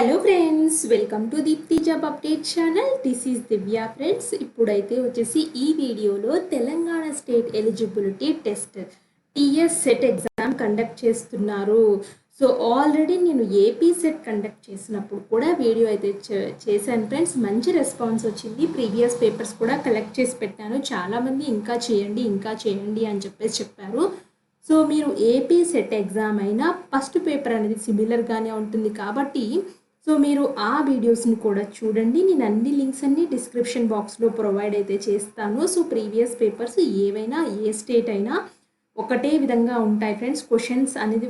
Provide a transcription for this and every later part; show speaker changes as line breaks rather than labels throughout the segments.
Hello friends, welcome to Deepthi job update channel. This is Divya friends. ఇప్పుడైతే వచ్చేసి ఈ వీడియోలో Telangana state eligibility test TS SET exam conduct చేస్తున్నారు. So already నేను AP SET conduct చేసినప్పుడు కూడా వీడియో అయితే చేశాను ఫ్రెండ్స్. మంచి రెస్పాన్స్ వచ్చింది. ప్రీవియస్ పేపర్స్ కూడా కలెక్ట్ చేసి పెట్టాను. చాలామంది ఇంకా చేయండి అని చెప్పారు. సో మీరు ఏపీ సెట్ ఎగ్జామ్ అయినా ఫస్ట్ పేపర్ అనేది సిమిలర్గానే ఉంటుంది కాబట్టి సో మీరు ఆ వీడియోస్ని కూడా చూడండి. నేను అన్ని లింక్స్ అన్ని డిస్క్రిప్షన్ బాక్స్లో ప్రొవైడ్ అయితే చేస్తాను. సో ప్రీవియస్ పేపర్స్ ఏవైనా ఏ స్టేట్ అయినా ఒకటే విధంగా ఉంటాయి ఫ్రెండ్స్. క్వశ్చన్స్ అనేది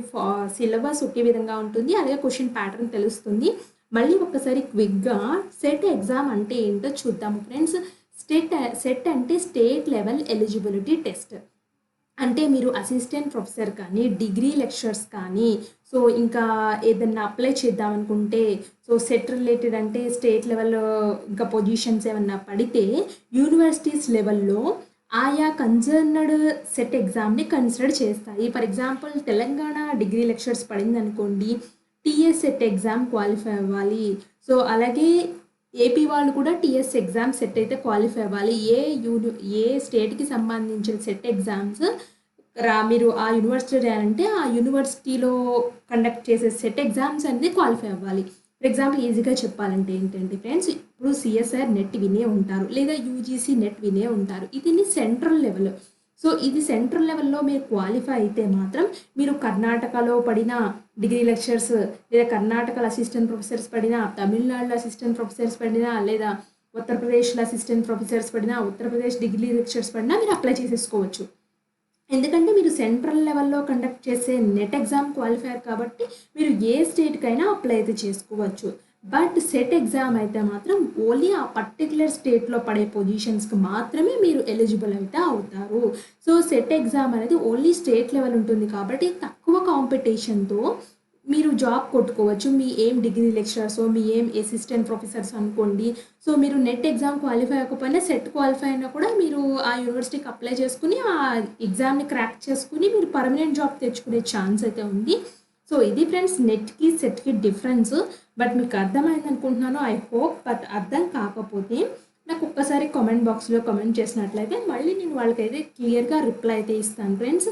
సిలబస్ ఒకే విధంగా ఉంటుంది, అలాగే క్వశ్చన్ ప్యాటర్న్ తెలుస్తుంది. మళ్ళీ ఒకసారి క్విక్గా సెట్ ఎగ్జామ్ అంటే ఏంటో చూద్దాము ఫ్రెండ్స్. సెట్ అంటే స్టేట్ లెవెల్ ఎలిజిబిలిటీ టెస్ట్. అంటే మీరు అసిస్టెంట్ ప్రొఫెసర్ కానీ డిగ్రీ లెక్చరర్స్ కానీ సో ఇంకా ఏదన్నా అప్లై చేద్దామనుకుంటే సో సెట్ రిలేటెడ్ అంటే స్టేట్ లెవెల్ ఇంకా పొజిషన్స్ ఏమన్నా పడితే యూనివర్సిటీస్ లెవెల్లో ఆయా కన్సర్న్డ్ సెట్ ఎగ్జామ్ని కన్సిడర్ చేస్తాయి. For example Telangana degree lectures పడింది అనుకోండి, టీఎస్ సెట్ ఎగ్జామ్ క్వాలిఫై అవ్వాలి. సో అలాగే ఏపీ వాళ్ళు కూడా టీఎస్ ఎగ్జామ్ సెట్ అయితే క్వాలిఫై అవ్వాలి. ఏ స్టేట్కి సంబంధించిన సెట్ ఎగ్జామ్స్ మీరు ఆ యూనివర్సిటీ అంటే ఆ యూనివర్సిటీలో కండక్ట్ చేసే సెట్ ఎగ్జామ్స్ అనేది క్వాలిఫై అవ్వాలి. ఫర్ ఎగ్జాంపుల్ ఈజీగా చెప్పాలంటే ఏంటంటే ఫ్రెండ్స్, ఇప్పుడు సిఎస్ఆర్ నెట్ వినే ఉంటారు, లేదా యూజీసీ నెట్ వినే ఉంటారు. ఇది సెంట్రల్ లెవెల్. సో ఇది సెంట్రల్ లెవెల్లో మీరు క్వాలిఫై అయితే మాత్రం మీరు కర్ణాటకలో పడిన డిగ్రీ లెక్చర్స్, లేదా కర్ణాటకలో అసిస్టెంట్ ప్రొఫెసర్స్ పడినా, తమిళనాడులో అసిస్టెంట్ ప్రొఫెసర్స్ పడినా, లేదా ఉత్తరప్రదేశ్లో అసిస్టెంట్ ప్రొఫెసర్స్ పడినా, ఉత్తరప్రదేశ్ డిగ్రీ లెక్చర్స్ పడినా మీరు అప్లై చేసేసుకోవచ్చు. ఎందుకంటే మీరు సెంట్రల్ లెవెల్లో కండక్ట్ చేసే నెట్ ఎగ్జామ్ క్వాలిఫైర్ కాబట్టి మీరు ఏ స్టేట్కైనా అప్లై అయితే చేసుకోవచ్చు. బట్ సెట్ ఎగ్జామ్ అయితే మాత్రం ఓన్లీ ఆ పర్టికులర్ స్టేట్లో పడే పొజిషన్స్కి మాత్రమే మీరు ఎలిజిబుల్ అయితే అవుతారు. సో సెట్ ఎగ్జామ్ అనేది ఓన్లీ స్టేట్ లెవెల్ ఉంటుంది కాబట్టి తక్కువ కాంపిటీషన్తో మీరు జాబ్ కొట్టుకోవచ్చు. మీ ఏం డిగ్రీ లెక్చరర్స్, మీ ఏం అసిస్టెంట్ ప్రొఫెసర్స్ అనుకోండి. సో మీరు నెట్ ఎగ్జామ్ క్వాలిఫై అవ్వకపోయినా సెట్ క్వాలిఫై అయినా కూడా మీరు ఆ యూనివర్సిటీకి అప్లై చేసుకుని ఆ ఎగ్జామ్ని క్రాక్ చేసుకుని మీరు పర్మనెంట్ జాబ్ తెచ్చుకునే ఛాన్స్ అయితే ఉంది. సో ఇది ఫ్రెండ్స్ నెట్కి సెట్కి డిఫరెన్స్. బట్ మీకు అర్థమైంది అనుకుంటున్నాను, ఐ హోప్. బట్ అర్థం కాకపోతే నాకు ఒక్కసారి కామెంట్ బాక్స్లో కామెంట్ చేసినట్లయితే మళ్ళీ నేను వాళ్ళకైతే క్లియర్గా రిప్లై అయితే ఇస్తాను ఫ్రెండ్స్.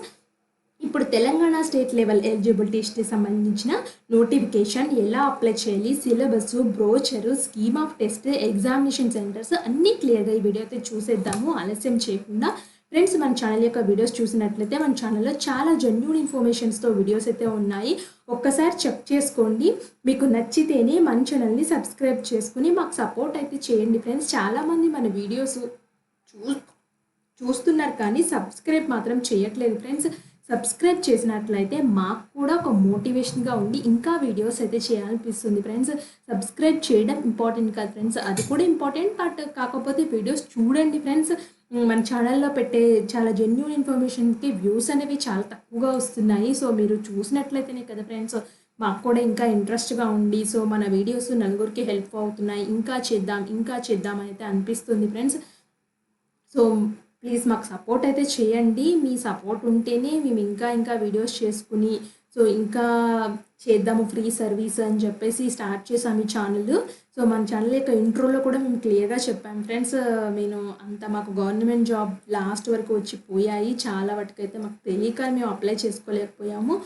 ఇప్పుడు తెలంగాణ స్టేట్ లెవెల్ ఎలిజిబిలిటీస్కి సంబంధించిన నోటిఫికేషన్ ఎలా అప్లై చేయాలి, syllabus, brochure, scheme of test, examination centres అన్నీ క్లియర్గా ఈ వీడియో అయితే చూసేద్దాము ఆలస్యం చేయకుండా. ఫ్రెండ్స్, మన ఛానల్ యొక్క వీడియోస్ చూసినట్లయితే మన ఛానల్లో చాలా జెన్యూన్ ఇన్ఫర్మేషన్స్తో వీడియోస్ అయితే ఉన్నాయి. ఒక్కసారి చెక్ చేసుకోండి. మీకు నచ్చితేనే మన ఛానల్ని సబ్స్క్రైబ్ చేసుకుని మాకు సపోర్ట్ అయితే చేయండి ఫ్రెండ్స్. చాలామంది మన వీడియోస్ చూస్తున్నారు కానీ సబ్స్క్రైబ్ మాత్రం చేయట్లేదు ఫ్రెండ్స్. సబ్స్క్రైబ్ చేసినట్లయితే మాకు కూడా ఒక మోటివేషన్గా ఉండి ఇంకా వీడియోస్ అయితే చేయాలనిపిస్తుంది ఫ్రెండ్స్. సబ్స్క్రైబ్ చేయడం ఇంపార్టెంట్ కాదు ఫ్రెండ్స్, అది కూడా ఇంపార్టెంట్. బట్ కాకపోతే వీడియోస్ చూడండి ఫ్రెండ్స్. మన ఛానల్లో పెట్టే చాలా జెన్యూన్ ఇన్ఫర్మేషన్కి వ్యూస్ అనేవి చాలా తక్కువగా వస్తున్నాయి. సో మీరు చూసినట్లయితేనే కదా ఫ్రెండ్స్ మాకు కూడా ఇంకా ఇంట్రెస్ట్గా ఉండి సో మన వీడియోస్ నలుగురికి హెల్ప్ అవుతున్నాయి, ఇంకా చేద్దాం అయితే అనిపిస్తుంది ఫ్రెండ్స్. సో ప్లీజ్ మాకు సపోర్ట్ అయితే చేయండి. మీ సపోర్ట్ ఉంటేనే మేము ఇంకా వీడియోస్ చేసుకుని సో ఇంకా చేద్దాము ఫ్రీ సర్వీస్ అని చెప్పేసి స్టార్ట్ చేసాము ఈ ఛానల్. సో మన ఛానల్ యొక్క ఇంట్రోలో కూడా మేము క్లియర్గా చెప్పాము ఫ్రెండ్స్. మాకు గవర్నమెంట్ జాబ్ లాస్ట్ వరకు వచ్చి పోయాయి, చాలా వాటికైతే మాకు తెలియక మేము అప్లై చేసుకోలేకపోయాము.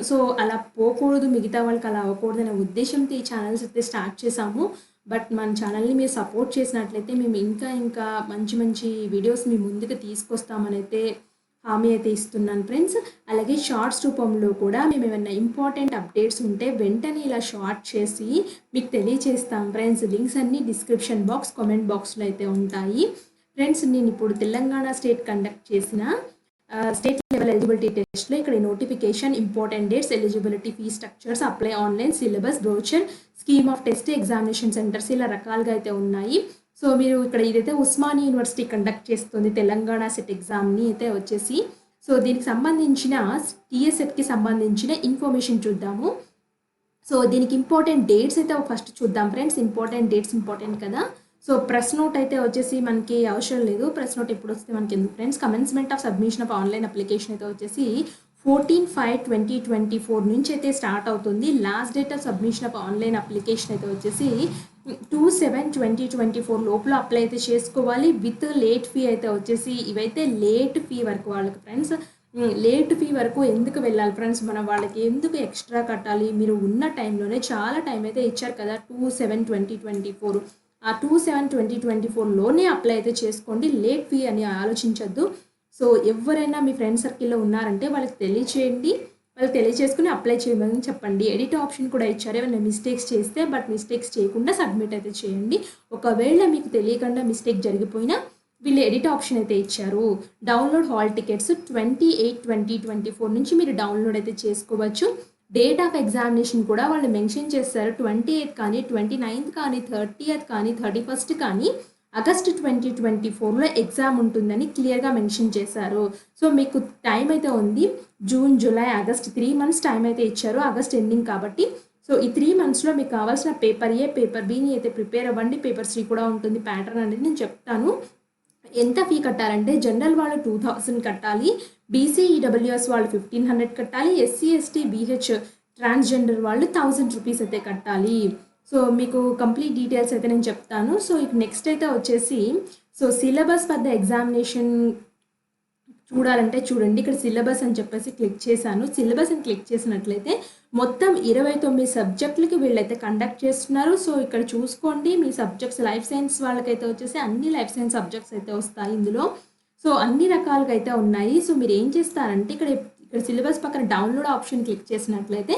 సో అలా పోకూడదు, మిగతా వాళ్ళకి అలా అవ్వకూడదు అనే ఉద్దేశంతో ఈ ఛానల్స్ అయితే స్టార్ట్ చేసాము. బట్ మన ఛానల్ని మీరు సపోర్ట్ చేసినట్లయితే మేము ఇంకా మంచి వీడియోస్ మీ ముందుకు తీసుకొస్తామని అయితే హామీ అయితే ఇస్తున్నాను ఫ్రెండ్స్. అలాగే షార్ట్స్ రూపంలో కూడా మేము ఏమైనా ఇంపార్టెంట్ అప్డేట్స్ ఉంటే వెంటనే ఇలా షార్ట్ చేసి మీకు తెలియచేస్తాం ఫ్రెండ్స్. లింక్స్ అన్నీ డిస్క్రిప్షన్ బాక్స్, కామెంట్ బాక్స్లో అయితే ఉంటాయి ఫ్రెండ్స్. నేను ఇప్పుడు తెలంగాణ స్టేట్ కండక్ట్ చేసిన స్టేట్ లెవెల్ ఎలిజిబిలిటీ టెస్ట్లో ఇక్కడ notification, important dates, eligibility, fee structures, apply online, syllabus, brochure, scheme of test, examination centres ఇలా రకాలుగా అయితే ఉన్నాయి. సో మీరు ఇక్కడ ఇదైతే ఉస్మానియా యూనివర్సిటీ కండక్ట్ చేస్తుంది తెలంగాణ సెట్ ఎగ్జామ్ని అయితే వచ్చేసి. సో దీనికి సంబంధించిన టీఎస్ఎట్కి సంబంధించిన ఇన్ఫర్మేషన్ చూద్దాము. సో దీనికి ఇంపార్టెంట్ డేట్స్ అయితే ఫస్ట్ చూద్దాం ఫ్రెండ్స్. ఇంపార్టెంట్ డేట్స్ ఇంపార్టెంట్ కదా. సో ప్రెస్ నోట్ అయితే వచ్చేసి మనకి అవసరం లేదు. ప్రెస్ నోట్ ఎప్పుడు వస్తే మనకి ఎందుకు friends. Commencement of submission of online application అయితే వచ్చేసి 14/5/2024 నుంచి అయితే స్టార్ట్ అవుతుంది. Last date of submission of online application అయితే వచ్చేసి 2/7/2024 లోపల అప్లై అయితే చేసుకోవాలి. విత్ లేట్ ఫీ అయితే వచ్చేసి ఇవైతే లేట్ ఫీ వరకు వాళ్ళకి ఫ్రెండ్స్. లేట్ ఫీ వరకు ఎందుకు వెళ్ళాలి ఫ్రెండ్స్, మనం వాళ్ళకి ఎందుకు ఎక్స్ట్రా కట్టాలి? మీరు ఉన్న టైంలోనే చాలా టైం అయితే ఇచ్చారు కదా, 2/7/2024. ఆ 2/7/2024లోనే అప్లై అయితే చేసుకోండి. లేట్ ఫీ అని ఆలోచించొద్దు. సో ఎవరైనా మీ ఫ్రెండ్ సర్కిల్లో ఉన్నారంటే వాళ్ళకి తెలియచేయండి. వాళ్ళు తెలియచేసుకుని అప్లై చేయమని చెప్పండి. ఎడిట్ ఆప్షన్ కూడా ఇచ్చారు. ఏమైనా మిస్టేక్స్ చేస్తే మిస్టేక్స్ చేయకుండా సబ్మిట్ అయితే చేయండి. ఒకవేళ మీకు తెలియకుండా మిస్టేక్ జరిగిపోయినా వీళ్ళు ఎడిట్ ఆప్షన్ అయితే ఇచ్చారు. డౌన్లోడ్ హాల్ టికెట్స్ 28/20/2024 నుంచి మీరు డౌన్లోడ్ అయితే చేసుకోవచ్చు. డేట్ ఆఫ్ ఎగ్జామినేషన్ కూడా వాళ్ళు మెన్షన్ చేస్తారు. 28 కానీ, 29 కానీ, 30th కానీ, 31st కానీ ఆగస్ట్ 2024లో ఎగ్జామ్ ఉంటుందని క్లియర్గా మెన్షన్ చేశారు. సో మీకు టైం అయితే ఉంది. June, July, August 3 months time అయితే ఇచ్చారు. ఆగస్ట్ ఎండింగ్ కాబట్టి. సో ఈ 3 monthsలో మీకు కావాల్సిన పేపర్ ఏ, పేపర్ బిని అయితే ప్రిపేర్ అవ్వండి. పేపర్ సి కూడా ఉంటుంది. ప్యాటర్న్ అనేది నేను చెప్తాను. ఎంత ఫీ కట్టాలంటే జనరల్ వాళ్ళు 2000 కట్టాలి. బీసీ ఈడబ్ల్యూఎస్ వాళ్ళు 1500 కట్టాలి. ఎస్సీ ఎస్టీ బీహెచ్ ట్రాన్స్జెండర్ వాళ్ళు 1000 రూపీస్ అయితే కట్టాలి. సో మీకు కంప్లీట్ డీటెయిల్స్ అయితే నేను చెప్తాను. సో ఇక నెక్స్ట్ అయితే వచ్చేసి సిలబస్ ఫర్ ద ఎగ్జామినేషన్ చూడాలంటే చూడండి, ఇక్కడ సిలబస్ అని చెప్పేసి క్లిక్ చేశాను. సిలబస్ అని క్లిక్ చేసినట్లయితే మొత్తం 29 సబ్జెక్టులకి వీళ్ళైతే కండక్ట్ చేస్తున్నారు. సో ఇక్కడ చూసుకోండి, మీ సబ్జెక్ట్స్ లైఫ్ సైన్స్ వాళ్ళకైతే వచ్చేసి అన్ని లైఫ్ సైన్స్ సబ్జెక్ట్స్ అయితే వస్తాయి ఇందులో. సో అన్ని రకాలుగా అయితే ఉన్నాయి. సో మీరు ఏం చేస్తారంటే ఇక్కడ సిలబస్ పక్కన డౌన్లోడ్ ఆప్షన్ క్లిక్ చేసినట్లయితే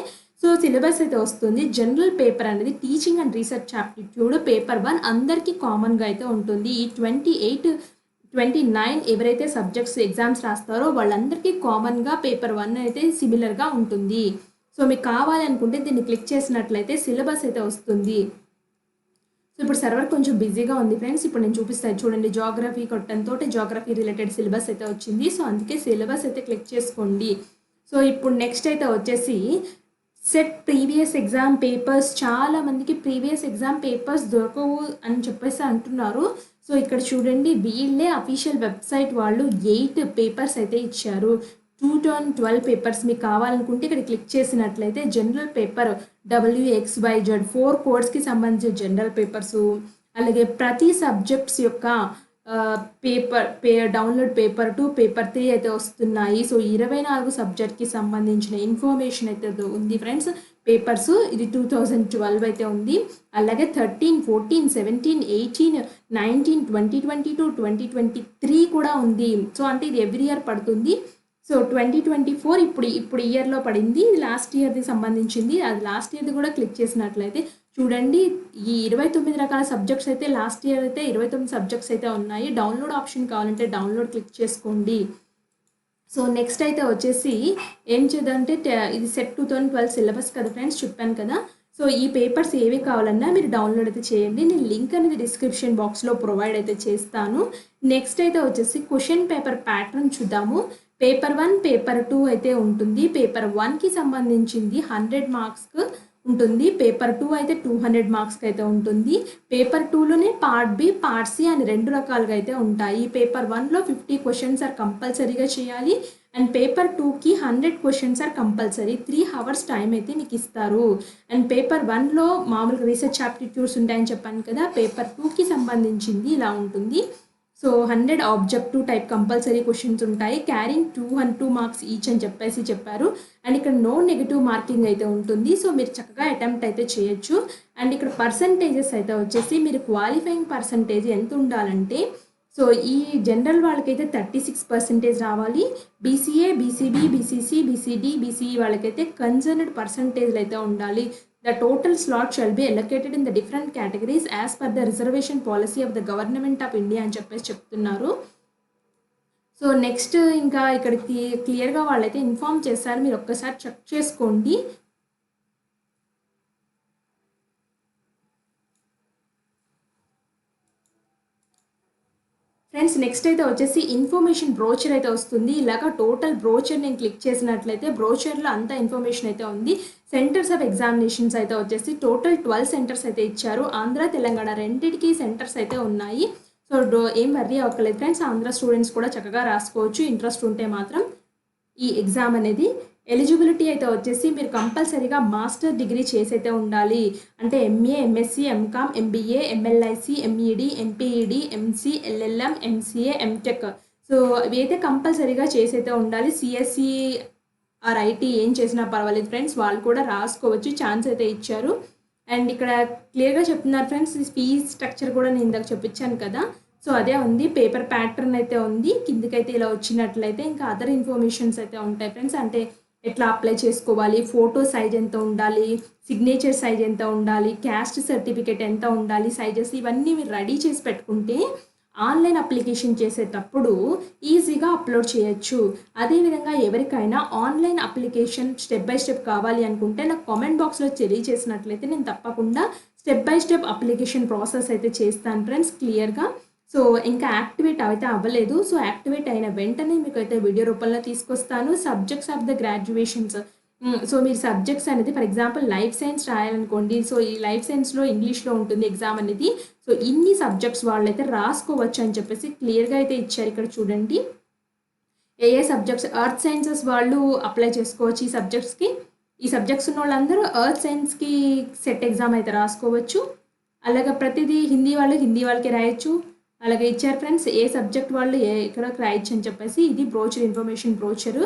సిలబస్ అయితే వస్తుంది. జనరల్ పేపర్ అనేది teaching and research aptitude paper 1 అందరికీ కామన్గా అయితే ఉంటుంది. ఈ 28, 29 ఎవరైతే సబ్జెక్ట్స్ ఎగ్జామ్స్ రాస్తారో వాళ్ళందరికీ కామన్గా పేపర్ 1 అయితే సిమిలర్గా ఉంటుంది. సో మీకు కావాలనుకుంటే దీన్ని క్లిక్ చేసినట్లయితే సిలబస్ అయితే వస్తుంది. సో ఇప్పుడు సర్వర్ కొంచెం బిజీగా ఉంది ఫ్రెండ్స్. ఇప్పుడు నేను చూపిస్తాను చూడండి. జాగ్రఫీ కొట్టడంతో జాగ్రఫీ రిలేటెడ్ సిలబస్ అయితే వచ్చింది. సో అందుకే సిలబస్ అయితే క్లిక్ చేసుకోండి. సో ఇప్పుడు నెక్స్ట్ అయితే వచ్చేసి సెట్ ప్రీవియస్ ఎగ్జామ్ పేపర్స్. చాలా మందికి ప్రీవియస్ ఎగ్జామ్ పేపర్స్ దొరకవు అని చెప్పేసి అంటున్నారు. సో ఇక్కడ చూడండి, వీళ్ళే అఫీషియల్ వెబ్సైట్ వాళ్ళు 8 పేపర్స్ అయితే ఇచ్చారు. 2012 పేపర్స్ మీకు కావాలనుకుంటే ఇక్కడ క్లిక్ చేసినట్లయితే జనరల్ పేపర్ WXYZ 4 కోడ్స్కి సంబంధించిన జనరల్ పేపర్సు, అలాగే ప్రతి సబ్జెక్ట్స్ యొక్క డౌన్లోడ్ పేపర్ 2, పేపర్ 3 అయితే వస్తున్నాయి. సో 24 సబ్జెక్ట్కి సంబంధించిన ఇన్ఫర్మేషన్ అయితే ఉంది ఫ్రెండ్స్. పేపర్స్ ఇది 2012 అయితే ఉంది. అలాగే 13, 14, 17, 18, 19, 2022, 2023 కూడా ఉంది. సో అంటే ఇది ఎవ్రీ ఇయర్ పడుతుంది. సో 2024 ఇప్పుడు ఇయర్లో పడింది. ఇది లాస్ట్ ఇయర్ది సంబంధించింది. అది లాస్ట్ ఇయర్ది కూడా క్లిక్ చేసినట్లయితే చూడండి, ఈ 29 రకాల సబ్జెక్ట్స్ అయితే లాస్ట్ ఇయర్ అయితే 29 సబ్జెక్ట్స్ అయితే ఉన్నాయి. డౌన్లోడ్ ఆప్షన్ కావాలంటే డౌన్లోడ్ క్లిక్ చేసుకోండి. సో నెక్స్ట్ అయితే వచ్చేసి ఏం చేద్దంటే ఇది సెట్ 2012 సిలబస్ కదా ఫ్రెండ్స్, చెప్పాను కదా. సో ఈ పేపర్స్ ఏవి కావాలన్నా మీరు డౌన్లోడ్ అయితే చేయండి. నేను లింక్ అనేది డిస్క్రిప్షన్ బాక్స్లో ప్రొవైడ్ అయితే చేస్తాను. నెక్స్ట్ అయితే వచ్చేసి క్వశ్చన్ పేపర్ ప్యాటర్న్ చూద్దాము. పేపర్ 1, పేపర్ 2 అయితే ఉంటుంది. పేపర్ 1కి సంబంధించింది 100 మార్క్స్కి ఉంటుంది. పేపర్ 2 అయితే 200 మార్క్స్కి అయితే ఉంటుంది. పేపర్ 2లోనే పార్ట్ బి, పార్ట్ సి అని 2 రకాలుగా అయితే ఉంటాయి. పేపర్ 1లో 50 క్వశ్చన్స్ ఆర్ కంపల్సరీగా చేయాలి. అండ్ పేపర్ 2కి 100 questions are compulsory. 3 hours time అయితే మీకు ఇస్తారు. అండ్ పేపర్ 1లో మామూలుగా రీసెర్చ్ ఆప్టిట్యూడ్స్ ఉంటాయని చెప్పాను కదా. పేపర్ 2కి సంబంధించింది ఇలా ఉంటుంది. So 100 objective type compulsory questions ఉంటాయి. క్యారింగ్ 2 మార్క్స్ ఈచ్ అని చెప్పేసి చెప్పారు. అండ్ ఇక్కడ నో నెగిటివ్ మార్కింగ్ అయితే ఉంటుంది. సో మీరు చక్కగా అటెంప్ట్ అయితే చేయొచ్చు. అండ్ ఇక్కడ పర్సంటేజెస్ అయితే వచ్చేసి మీరు క్వాలిఫైయింగ్ పర్సంటేజ్ ఎంత ఉండాలంటే, సో ఈ జనరల్ వాళ్ళకైతే 36% రావాలి. BCA, BCB, BCC, BCD, BCE వాళ్ళకైతే కన్సర్న్డ్ పర్సంటేజ్లు అయితే ఉండాలి. The total slot shall be allocated in the different categories as per the reservation policy of the government of India అని చెప్పేసి చెప్తున్నారు. సో నెక్స్ట్ ఇంకా ఇక్కడికి క్లియర్గా వాళ్ళైతే ఇన్ఫార్మ్ చేస్తారు. మీరు ఒక్కసారి చెక్ చేసుకోండి. ఫ్రెండ్స్ నెక్స్ట్ అయితే వచ్చేసి ఇన్ఫర్మేషన్ బ్రోచర్ అయితే వస్తుంది. ఇలాగా టోటల్ బ్రోచర్ నేను క్లిక్ చేసినట్లయితే బ్రోచర్లో అంతా ఇన్ఫర్మేషన్ అయితే ఉంది. సెంటర్స్ ఆఫ్ ఎగ్జామినేషన్స్ అయితే వచ్చేసి టోటల్ 12 సెంటర్స్ అయితే ఇచ్చారు. ఆంధ్ర, తెలంగాణ రెండింటికి సెంటర్స్ అయితే ఉన్నాయి. సో ఏం వర్రీ అవ్వలేదు ఫ్రెండ్స్. ఆంధ్ర స్టూడెంట్స్ కూడా చక్కగా రాసుకోవచ్చు ఇంట్రెస్ట్ ఉంటే మాత్రం. ఈ ఎగ్జామ్ అనేది. ఎలిజిబిలిటీ అయితే వచ్చేసి మీరు కంపల్సరీగా మాస్టర్ డిగ్రీ చేసైతే ఉండాలి. అంటే MA, MSc, MCom, MBA, MLISc, MEd, MPEd, MC, LLM, MCA, MTech. So అవి అయితే కంపల్సరీగా చేసైతే ఉండాలి. సిఎస్సి ఆర్ ఐటీ ఏం చేసినా పర్వాలేదు ఫ్రెండ్స్, వాళ్ళు కూడా రాసుకోవచ్చు, ఛాన్స్ అయితే ఇచ్చారు. అండ్ ఇక్కడ క్లియర్గా చెప్తున్నారు ఫ్రెండ్స్, ఫీజ్ స్ట్రక్చర్ కూడా నేను ఇందాక చెప్పించాను కదా, సో అదే ఉంది. పేపర్ ప్యాటర్న్ అయితే ఉంది, కిందకైతే ఇలా వచ్చినట్లయితే ఇంకా అదర్ ఇన్ఫర్మేషన్స్ అయితే ఉంటాయి ఫ్రెండ్స్. అంటే ఎట్లా అప్లై చేసుకోవాలి, ఫోటో సైజ్ ఎంత ఉండాలి, సిగ్నేచర్ సైజ్ ఎంత ఉండాలి, క్యాస్ట్ సర్టిఫికేట్ ఎంత ఉండాలి, సైజెస్ ఇవన్నీ మీరు రెడీ చేసి పెట్టుకుంటే ఆన్లైన్ అప్లికేషన్ చేసేటప్పుడు ఈజీగా అప్లోడ్ చేయొచ్చు. అదేవిధంగా ఎవరికైనా online application step by step కావాలి అనుకుంటే నాకు కామెంట్ బాక్స్లో తెలియజేసినట్లయితే నేను తప్పకుండా step by step application process అయితే చేస్తాను ఫ్రెండ్స్ క్లియర్గా. సో ఇంకా యాక్టివేట్ అయితే అవ్వలేదు. సో యాక్టివేట్ అయిన వెంటనే మీకు అయితే వీడియో రూపంలో తీసుకొస్తాను. Subjects of the graduations, so మీరు సబ్జెక్ట్స్ అనేది ఫర్ ఎగ్జాంపుల్ లైఫ్ సైన్స్ రాయాలనుకోండి, సో ఈ లైఫ్ సైన్స్లో ఇంగ్లీష్లో ఉంటుంది ఎగ్జామ్ అనేది. సో ఇన్ని సబ్జెక్ట్స్ వాళ్ళైతే రాసుకోవచ్చు అని చెప్పేసి క్లియర్గా అయితే ఇచ్చారు. ఇక్కడ చూడండి ఏ సబ్జెక్ట్స్. ఎర్త్ సైన్సెస్ వాళ్ళు అప్లై చేసుకోవచ్చు ఈ సబ్జెక్ట్స్కి. ఈ సబ్జెక్ట్స్ ఉన్న వాళ్ళందరూ ఎర్త్ సైన్స్కి సెట్ ఎగ్జామ్ అయితే రాసుకోవచ్చు. అలాగే ప్రతిదీ హిందీ వాళ్ళు హిందీ వాళ్ళకి రాయొచ్చు. అలాగే ఇచ్చారు ఫ్రెండ్స్ ఏ సబ్జెక్ట్ వాళ్ళు ఎక్కడ రాయొచ్చు అని చెప్పేసి. ఇది బ్రోచర్, ఇన్ఫర్మేషన్ బ్రోచరు.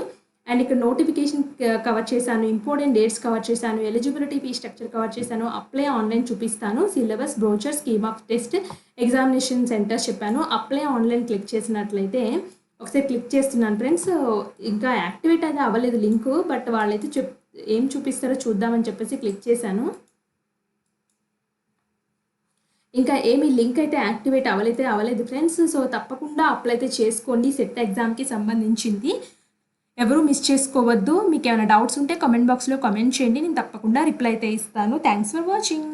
అండ్ ఇక్కడ నోటిఫికేషన్ కవర్ చేశాను, ఇంపార్టెంట్ డేట్స్ కవర్ చేశాను, ఎలిజిబిలిటీ ఫీ స్ట్రక్చర్ కవర్ చేశాను, అప్లై ఆన్లైన్ చూపిస్తాను, syllabus, brochure, scheme of test, examination centres చెప్పాను. అప్లై ఆన్లైన్ క్లిక్ చేసినట్లయితే ఒకసారి క్లిక్ చేస్తున్నాను ఫ్రెండ్స్. ఇంకా యాక్టివేట్ అయితే అవ్వలేదు లింక్, బట్ వాళ్ళైతే ఏం చూపిస్తారో చూద్దామని చెప్పేసి క్లిక్ చేశాను. ఇంకా ఏమి లింక్ అయితే యాక్టివేట్ అవ్వలేదు ఫ్రెండ్స్. సో తప్పకుండా అప్లై అయితే చేసుకోండి, సెట్ ఎగ్జామ్కి సంబంధించింది. ఎవరు మిస్ చేసుకోవద్దు. మీకు ఏమైనా డౌట్స్ ఉంటే కామెంట్ బాక్స్లో కామెంట్ చేయండి, నేను తప్పకుండా రిప్లై అయితే ఇస్తాను. Thanks for watching.